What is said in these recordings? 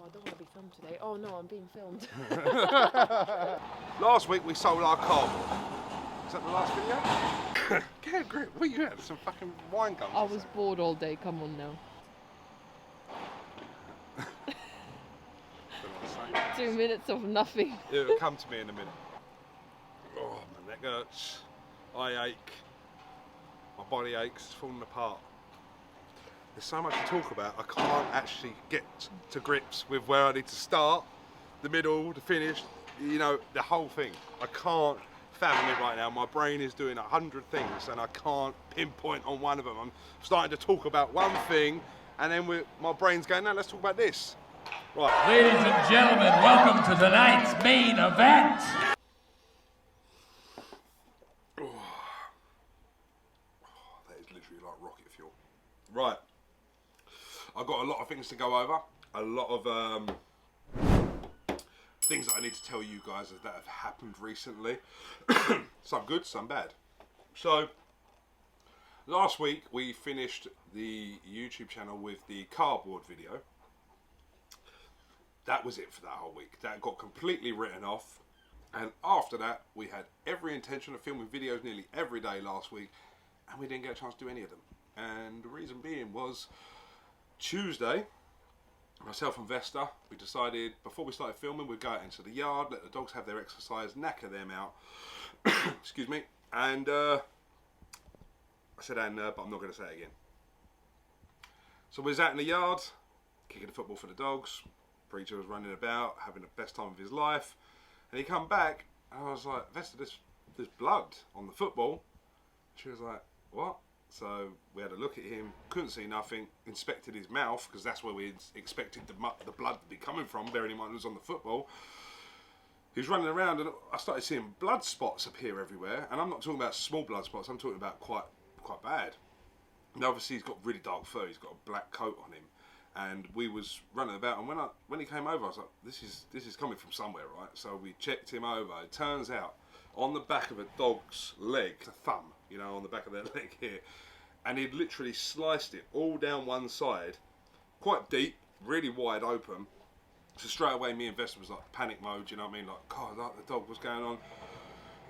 I don't want to be filmed today. Oh no, I'm being filmed. Last week we sold our cob. Is that the last video? Get a grip. What are you at? Some fucking wine gums. I was bored all day. Come on now. 2 minutes of nothing. It'll come to me in a minute. Oh, my neck hurts. I ache. My body aches. It's falling apart. There's so much to talk about. I can't actually get to grips with where I need to start, the middle, the finish, you know, the whole thing. I can't fathom it right now. My brain is doing 100 things and I can't pinpoint on one of them. I'm starting to talk about one thing and then my brain's going, no, let's talk about this. Right. Ladies and gentlemen, welcome to tonight's main event. That is literally like rocket fuel. Right. I've got a lot of things to go over. A lot of things that I need to tell you guys that have happened recently. Some good, some bad. So, last week we finished the YouTube channel with the cardboard video. That was it for that whole week. That got completely written off. And after that, we had every intention of filming videos nearly every day last week, and we didn't get a chance to do any of them. And the reason being was Tuesday, myself and Vesta, we decided before we started filming, we'd go out into the yard, let the dogs have their exercise, knacker them out. Excuse me. And I said but I'm not going to say it again. So we was out in the yard, kicking the football for the dogs. Preacher was running about, having the best time of his life. And he come back, and I was like, Vesta, there's blood on the football. She was like, what? So we had a look at him, couldn't see nothing, inspected his mouth, because that's where we expected the blood to be coming from, bearing in mind it was on the football. He was running around, and I started seeing blood spots appear everywhere. And I'm not talking about small blood spots, I'm talking about quite bad. And obviously he's got really dark fur, he's got a black coat on him. And we was running about, and when he came over, I was like, this is coming from somewhere, right? So we checked him over. It turns out, on the back of a dog's leg, the thumb, you know, on the back of their leg here, and he'd literally sliced it all down one side, quite deep, really wide open. So straight away, me and Vesta was like panic mode, you know what I mean? Like, God, like the dog, what's going on?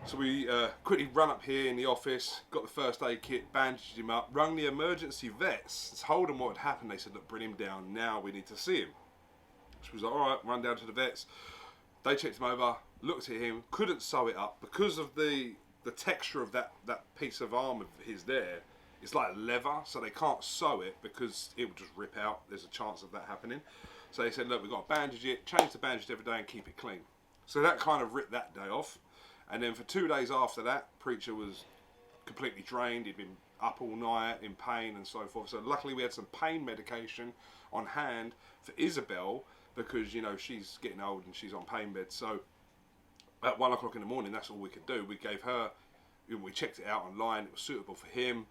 So we quickly run up here in the office, got the first aid kit, bandaged him up, rung the emergency vets, told them what had happened. They said, look, bring him down now, we need to see him. So we was like, all right, run down to the vets. They checked him over, looked at him, couldn't sew it up because of the texture of that piece of arm of his there. It's like leather, so they can't sew it because it would just rip out. There's a chance of that happening. So they said, look, we've got to bandage it, change the bandage every day and keep it clean. So that kind of ripped that day off. And then for 2 days after that, Preacher was completely drained. He'd been up all night in pain and so forth. So luckily we had some pain medication on hand for Isabel because, you know, she's getting old and she's on pain meds. So at 1 o'clock in the morning, that's all we could do. We gave her, we checked it out online. It was suitable for him.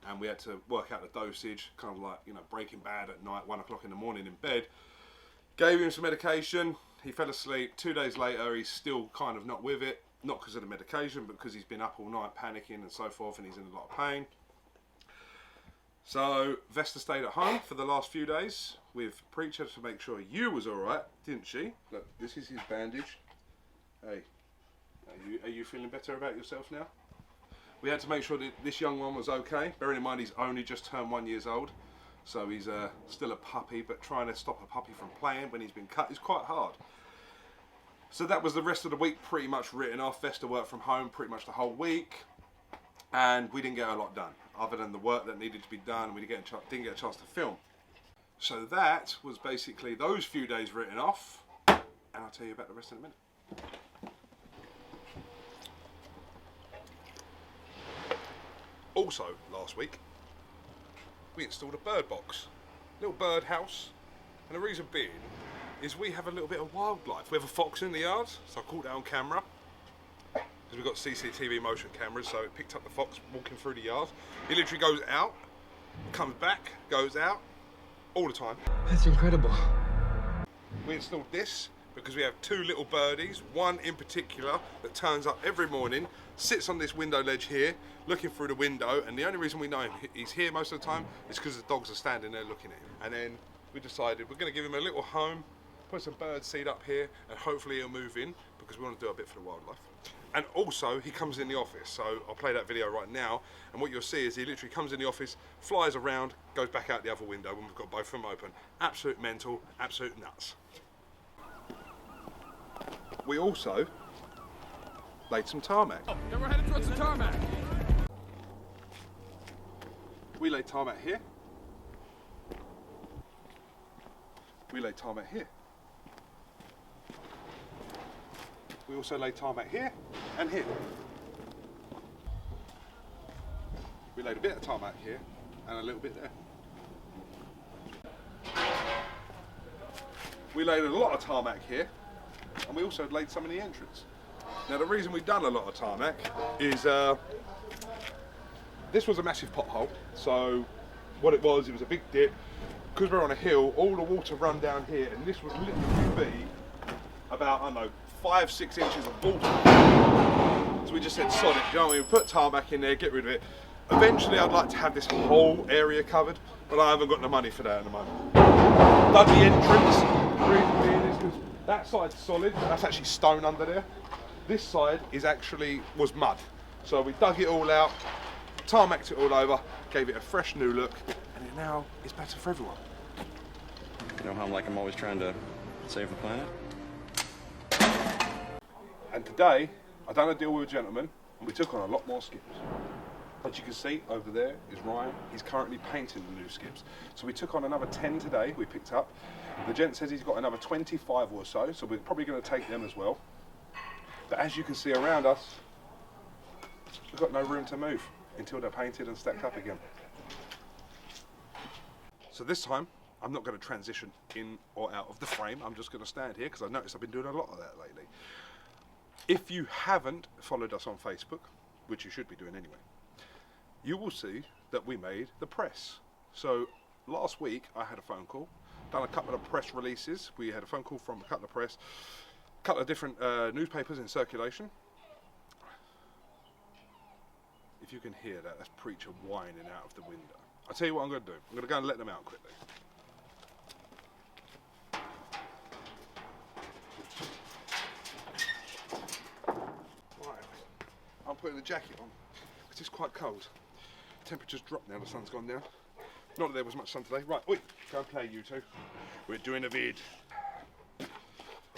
And we had to work out the dosage, kind of like, you know, Breaking Bad at night, 1 o'clock in the morning in bed. Gave him some medication. He fell asleep. 2 days later, he's still kind of not with it. Not because of the medication, but because he's been up all night panicking and so forth, and he's in a lot of pain. So Vesta stayed at home for the last few days with Preacher to make sure you was all right, didn't she? Look, this is his bandage. Hey, are you feeling better about yourself now? We had to make sure that this young one was okay. Bearing in mind he's only just turned 1 year old, so he's still a puppy. But trying to stop a puppy from playing when he's been cut is quite hard. So that was the rest of the week pretty much written off. Vesta worked from home pretty much the whole week. And we didn't get a lot done. Other than the work that needed to be done, we didn't get a chance to film. So that was basically those few days written off. And I'll tell you about the rest in a minute. Also, last week, we installed a bird box. Little bird house. And the reason being is we have a little bit of wildlife. We have a fox in the yard, so I caught that on camera. Because we've got CCTV motion cameras, so it picked up the fox walking through the yard. He literally goes out, comes back, goes out, all the time. That's incredible. We installed this because we have 2 little birdies, one in particular that turns up every morning, sits on this window ledge here, looking through the window, and the only reason we know he's here most of the time is because the dogs are standing there looking at him. And then we decided we're going to give him a little home put some bird seed up here, and hopefully he'll move in because we want to do a bit for the wildlife. And also, he comes in the office, so I'll play that video right now, and what you'll see is he literally comes in the office, flies around, goes back out the other window when we've got both of them open. Absolute mental, absolute nuts. We also laid some tarmac. Oh, then we're headed towards the tarmac. We laid tarmac here. We laid tarmac here. We also laid tarmac here and here. We laid a bit of tarmac here and a little bit there. We laid a lot of tarmac here, and we also laid some in the entrance. Now the reason we've done a lot of tarmac is this was a massive pothole, so what it was a big dip. Because we're on a hill, all the water run down here, and this would literally be about, I don't know, 5-6 inches of water. So we just said sod it, you know what I mean? We put tarmac in there, get rid of it. Eventually I'd like to have this whole area covered, but I haven't got the money for that at the moment. Done the entrance, the reason being is because that side's solid, that's actually stone under there. This side was mud. So we dug it all out, tarmacked it all over, gave it a fresh new look, and it now is better for everyone. You know how I'm always trying to save the planet? And today, I done a deal with a gentleman, and we took on a lot more skips. As you can see, over there is Ryan. He's currently painting the new skips. So we took on another 10 today, we picked up. The gent says he's got another 25 or so we're probably going to take them as well. But as you can see around us, we've got no room to move until they're painted and stacked up again. So this time, I'm not going to transition in or out of the frame. I'm just going to stand here because I noticed I've been doing a lot of that lately. If you haven't followed us on Facebook, which you should be doing anyway, you will see that we made the press. So last week I had a phone call, done a couple of press releases. We had a phone call from a couple of press, a couple of different newspapers in circulation. If you can hear that, that's preacher whining out of the window. I'll tell you what I'm going to do. I'm going to go and let them out quickly. Right, I'm putting the jacket on because it's quite cold. Temperature's dropped now, the sun's gone down. Not that there was much sun today. Right, oi, go and play you two. We're doing a vid.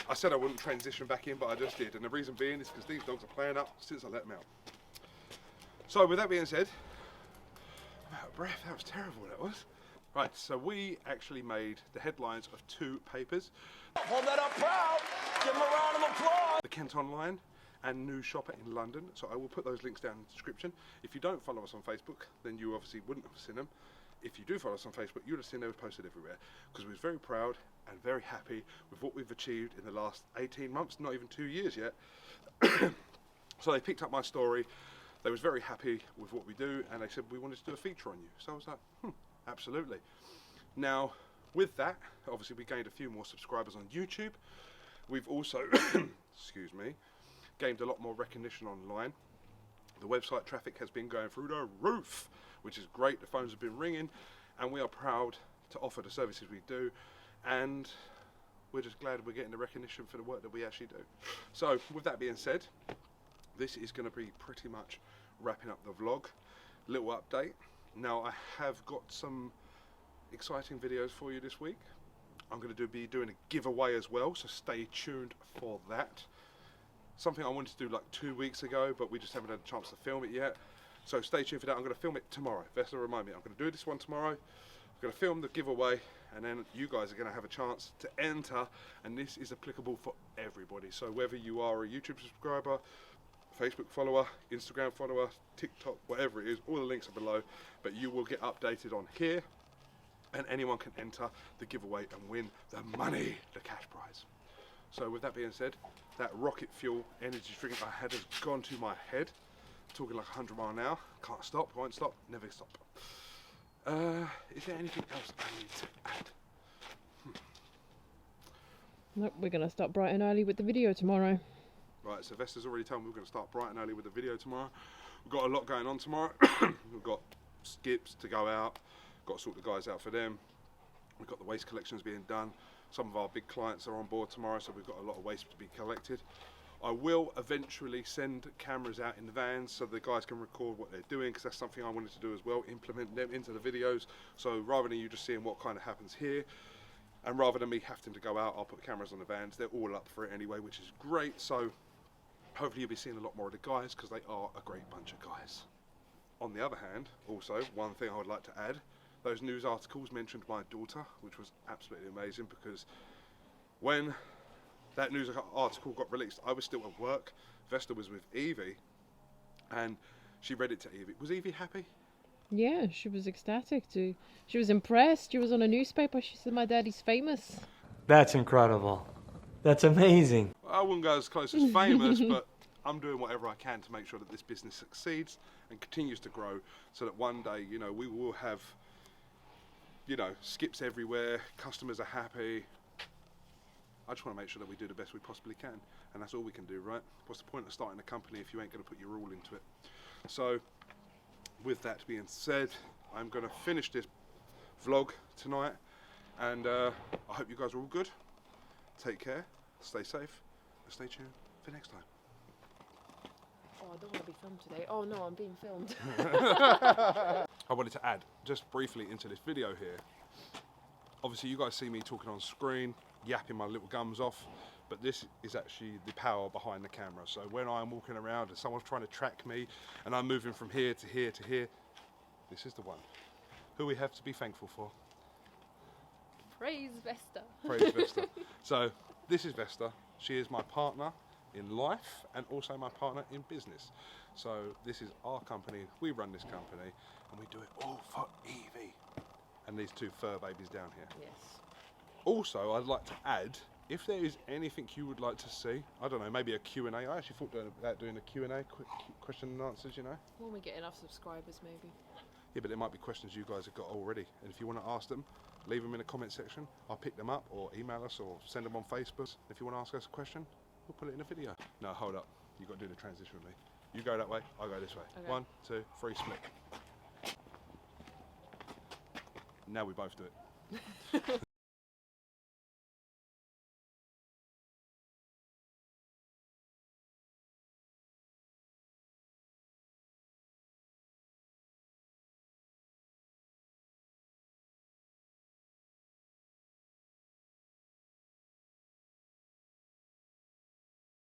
I said I wouldn't transition back in, but I just did. And the reason being is because these dogs are playing up since I let them out. So with that being said, I'm out of breath. That was terrible, that was. Right, so we actually made the headlines of 2 papers. Hold that up proud. Give them a round of applause. The Kent Online and News Shopper in London. So I will put those links down in the description. If you don't follow us on Facebook, then you obviously wouldn't have seen them. If you do follow us on Facebook, you would have seen they were posted everywhere, because we was very proud and very happy with what we've achieved in the last 18 months, not even 2 years yet. So they picked up my story. They was very happy with what we do, and they said we wanted to do a feature on you. So I was like, absolutely. Now, with that, obviously we gained a few more subscribers on YouTube. We've also, excuse me, gained a lot more recognition online. The website traffic has been going through the roof, which is great. The phones have been ringing, and we are proud to offer the services we do, and we're just glad we're getting the recognition for the work that we actually do. So with that being said, this is going to be pretty much wrapping up the vlog. Little update. Now I have got some exciting videos for you this week. I'm going to be doing a giveaway as well, so stay tuned for that. Something I wanted to do like 2 weeks ago, but we just haven't had a chance to film it yet. So stay tuned for that. I'm going to film it tomorrow. Vesta, remind me, I'm going to do this one tomorrow. I'm going to film the giveaway, and then you guys are going to have a chance to enter, and this is applicable for everybody. So whether you are a YouTube subscriber, Facebook follower, Instagram follower, TikTok, whatever it is, all the links are below, but you will get updated on here, and anyone can enter the giveaway and win the money, the cash prize. So with that being said, that rocket fuel energy drink I had has gone to my head. Talking like 100 miles an hour. Can't stop, won't stop, never stop. Is there anything else I need to add? Nope, we're going to start bright and early with the video tomorrow. Right, so Vesta's already told me we're going to start bright and early with the video tomorrow. We've got a lot going on tomorrow. We've got skips to go out. Got to sort the guys out for them. We've got the waste collections being done. Some of our big clients are on board tomorrow, so we've got a lot of waste to be collected. I will eventually send cameras out in the vans so the guys can record what they're doing, because that's something I wanted to do as well, implement them into the videos. So rather than you just seeing what kind of happens here, and rather than me having to go out, I'll put cameras on the vans. They're all up for it anyway, which is great. So hopefully you'll be seeing a lot more of the guys, because they are a great bunch of guys. On the other hand, also, one thing I would like to add, those news articles mentioned my daughter, which was absolutely amazing, because when that news article got released, I was still at work. Vesta was with Evie, and she read it to Evie. Was Evie happy? Yeah, she was ecstatic too. She was impressed. She was on a newspaper. She said, "My daddy's famous." That's incredible. That's amazing. I wouldn't go as close as famous, but I'm doing whatever I can to make sure that this business succeeds and continues to grow, so that one day, you know, we will have, you know, skips everywhere, customers are happy. I just want to make sure that we do the best we possibly can, and that's all we can do, right? What's the point of starting a company if you ain't going to put your all into it? So, with that being said, I'm going to finish this vlog tonight, and I hope you guys are all good. Take care, stay safe, and stay tuned for next time. Oh, I don't want to be filmed today. Oh no, I'm being filmed. I wanted to add, just briefly into this video here, obviously you guys see me talking on screen, yapping my little gums off, but this is actually the power behind the camera. So when I'm walking around and someone's trying to track me and I'm moving from here to here to here, this is the one who we have to be thankful for. Praise Vesta. Praise Vesta. So this is Vesta. She is my partner in life and also my partner in business. So this is our company, we run this company, and we do it all for Evie and these two fur babies down here. Yes. Also, I'd like to add, if there is anything you would like to see, I don't know, maybe a Q&A. I actually thought about doing a Q&A, quick question and answers, you know. When we get enough subscribers, maybe. Yeah, but there might be questions you guys have got already, and if you want to ask them, leave them in the comment section. I'll pick them up, or email us, or send them on Facebook. If you want to ask us a question, we'll put it in a video. No, hold up. You've got to do the transition with me. You go that way, I go this way. Okay. 1, 2, 3, split. Now we both do it.